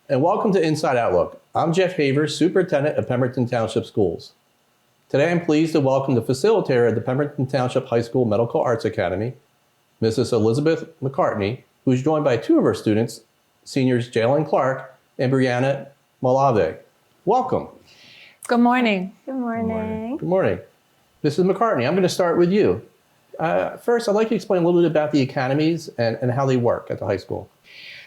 and welcome to Inside Outlook. I'm Jeff Havers, Superintendent of Pemberton Township Schools. Today I'm pleased to welcome the facilitator at the Pemberton Township High School Medical Arts Academy, Mrs. Elisabeth McCartney, who is joined by two of her students, seniors Jalen Clarke and Brianna Malave. Welcome. Good morning. Good morning. Good morning. Mrs. McCartney, I'm going to start with you. First, I'd like you to explain a little bit about the academies and how they work at the high school.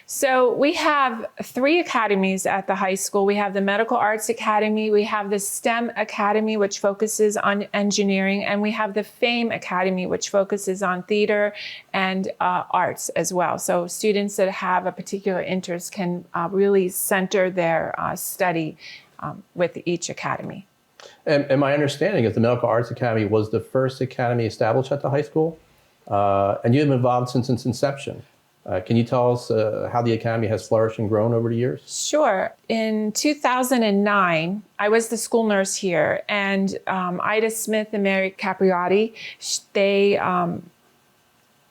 So we have three academies at the high school. We have the Medical Arts Academy, we have the STEM Academy, which focuses on engineering, and we have the FAME Academy, which focuses on theater and arts as well. So students that have a particular interest can really center their study with each academy. And my understanding is the Medical Arts Academy was the first academy established at the high school, and you've been involved since its inception. Can you tell us how the Academy has flourished and grown over the years? Sure. In 2009, I was the school nurse here, and Ida Smith and Mary Capriotti, they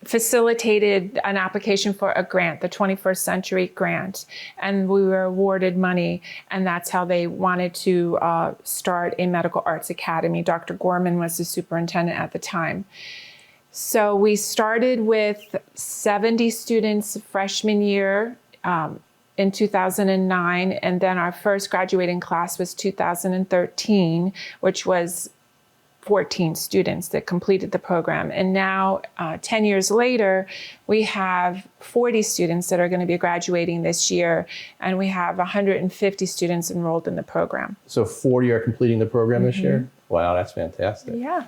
facilitated an application for a grant, the 21st Century Grant, and we were awarded money, and that's how they wanted to start a medical arts academy. Dr. Gorman was the superintendent at the time. So we started with 70 students freshman year in 2009, and then our first graduating class was 2013, which was 14 students that completed the program. And now, 10 years later, we have 40 students that are going to be graduating this year, and we have 150 students enrolled in the program. So 40 are completing the program this year? Wow, that's fantastic. Yeah.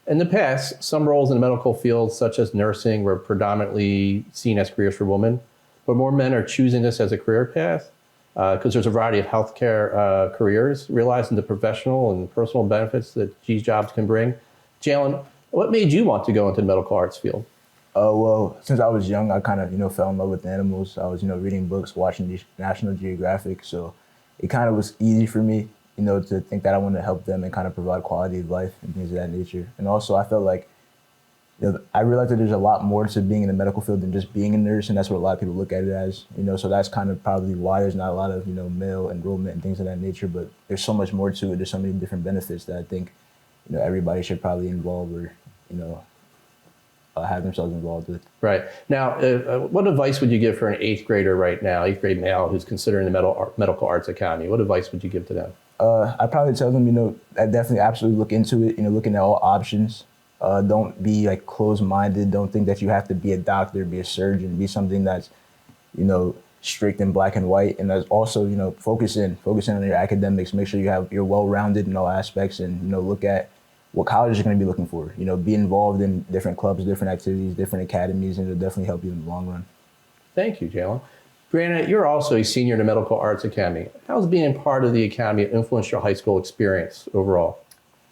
In the past, some roles in the medical field, such as nursing, were predominantly seen as careers for women, but more men are choosing this as a career path because there's a variety of healthcare careers, realizing the professional and personal benefits that these jobs can bring. Jalen, what made you want to go into the medical arts field? Well, since I was young, I kind of, fell in love with animals. I was, reading books, watching National Geographic, so it kind of was easy for me, to think that I wanted to help them and kind of provide quality of life and things of that nature. And also I felt like, I realized that there's a lot more to being in the medical field than just being a nurse, and that's what a lot of people look at it as, so that's kind of probably why there's not a lot of, male enrollment and things of that nature, but there's so much more to it. There's so many different benefits that I think, everybody should probably involve or, have themselves involved with. Right. Now, what advice would you give for an eighth grader right now, eighth grade male who's considering the Medical Arts Academy? What advice would you give to them? I'd probably tell them, I definitely absolutely look into it, looking at all options. Don't be like closed-minded. Don't think that you have to be a doctor, be a surgeon, be something that's, strict and black and white. And that's also, focus in on your academics. Make sure you're well-rounded in all aspects, and, look at what college you're going to be looking for. Be involved in different clubs, different activities, different academies, and it'll definitely help you in the long run. Thank you, Jalen. Brianna, you're also a senior in the Medical Arts Academy. How's being part of the Academy influenced your high school experience overall?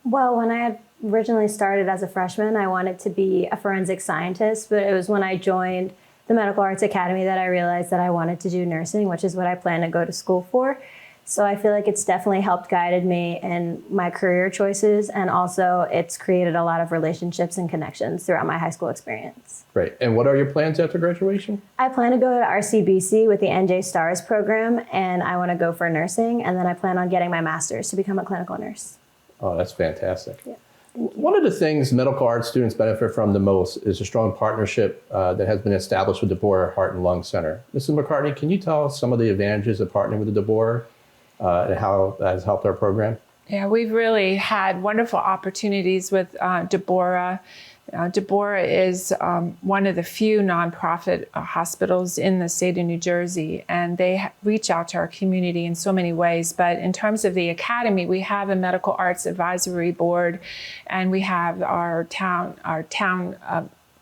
Well, when I had originally started as a freshman, I wanted to be a forensic scientist, but it was when I joined the Medical Arts Academy that I realized that I wanted to do nursing, which is what I plan to go to school for. So I feel like it's definitely helped guided me in my career choices, and also it's created a lot of relationships and connections throughout my high school experience. Great. And what are your plans after graduation? I plan to go to RCBC with the NJ STARS program, and I want to go for nursing, and then I plan on getting my master's to become a clinical nurse. Oh, that's fantastic. Yeah. One of the things medical arts students benefit from the most is a strong partnership that has been established with the Deborah Heart and Lung Center. Mrs. McCartney, can you tell us some of the advantages of partnering with the Deborah and how that has helped our program? Yeah, we've really had wonderful opportunities with Deborah. Deborah is one of the few nonprofit hospitals in the state of New Jersey, and they reach out to our community in so many ways. But in terms of the academy, we have a medical arts advisory board, and we have our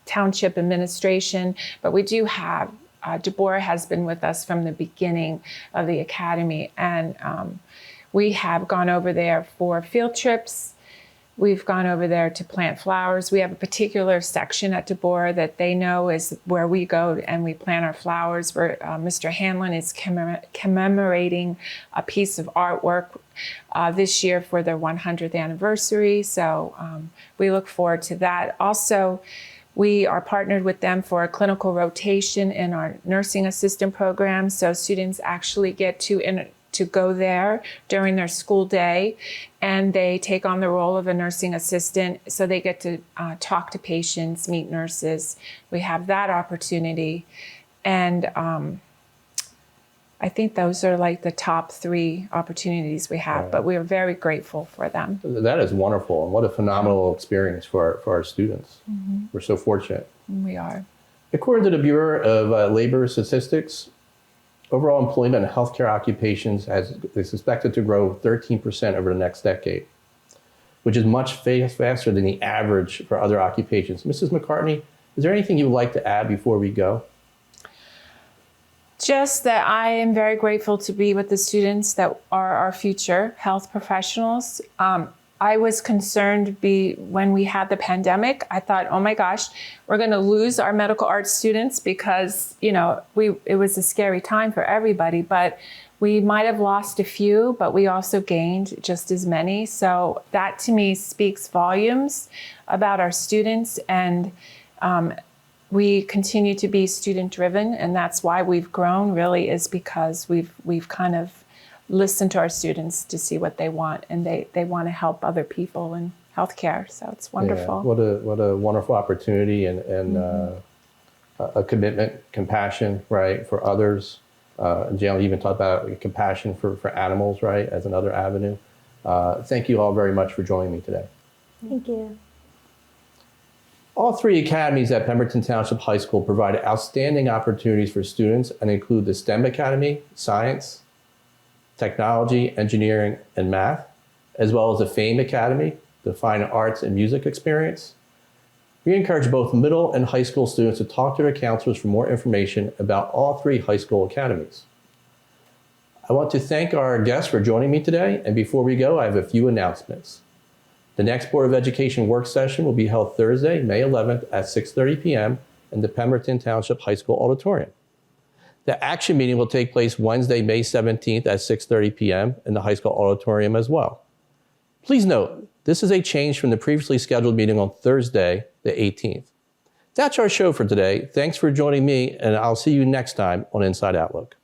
township administration. But we do have Deborah has been with us from the beginning of the academy, and we have gone over there for field trips. We've gone over there to plant flowers. We have a particular section at Deborah that they know is where we go and we plant our flowers. Where Mr. Hanlon is commemorating a piece of artwork this year for their 100th anniversary. So we look forward to that. Also, We are partnered with them for a clinical rotation in our nursing assistant program, so students actually get to go there during their school day, and they take on the role of a nursing assistant, so they get to talk to patients, meet nurses. We have that opportunity, and I think those are like the top 3 opportunities we have, but we are very grateful for them. That is wonderful, and what a phenomenal experience for our students. We're so fortunate. We are. According to the Bureau of Labor Statistics, overall employment in healthcare occupations is expected to grow 13% over the next decade, which is much faster than the average for other occupations. Mrs. McCartney, is there anything you would like to add before we go? Just that I am very grateful to be with the students that are our future health professionals. I was concerned when we had the pandemic. I thought, oh my gosh, we're going to lose our medical arts students because, it was a scary time for everybody, but we might have lost a few, but we also gained just as many. So that to me speaks volumes about our students, and we continue to be student driven, and that's why we've grown, really, is because we've kind of listened to our students to see what they want, and they want to help other people in healthcare. So it's wonderful. Yeah, what a wonderful opportunity, and a commitment, compassion, right, for others. Jalen even talked about compassion for animals, right, as another avenue. Thank you all very much for joining me today. Thank you. All 3 academies at Pemberton Township High School provide outstanding opportunities for students and include the STEM Academy, Science, Technology, Engineering, and Math, as well as the FAME Academy, the Fine Arts and Music Experience. We encourage both middle and high school students to talk to their counselors for more information about all 3 high school academies. I want to thank our guests for joining me today, and before we go, I have a few announcements. The next Board of Education work session will be held Thursday, May 11th at 6:30 p.m. in the Pemberton Township High School Auditorium. The action meeting will take place Wednesday, May 17th at 6:30 p.m. in the high school auditorium as well. Please note, this is a change from the previously scheduled meeting on Thursday, the 18th. That's our show for today. Thanks for joining me, and I'll see you next time on Inside Outlook.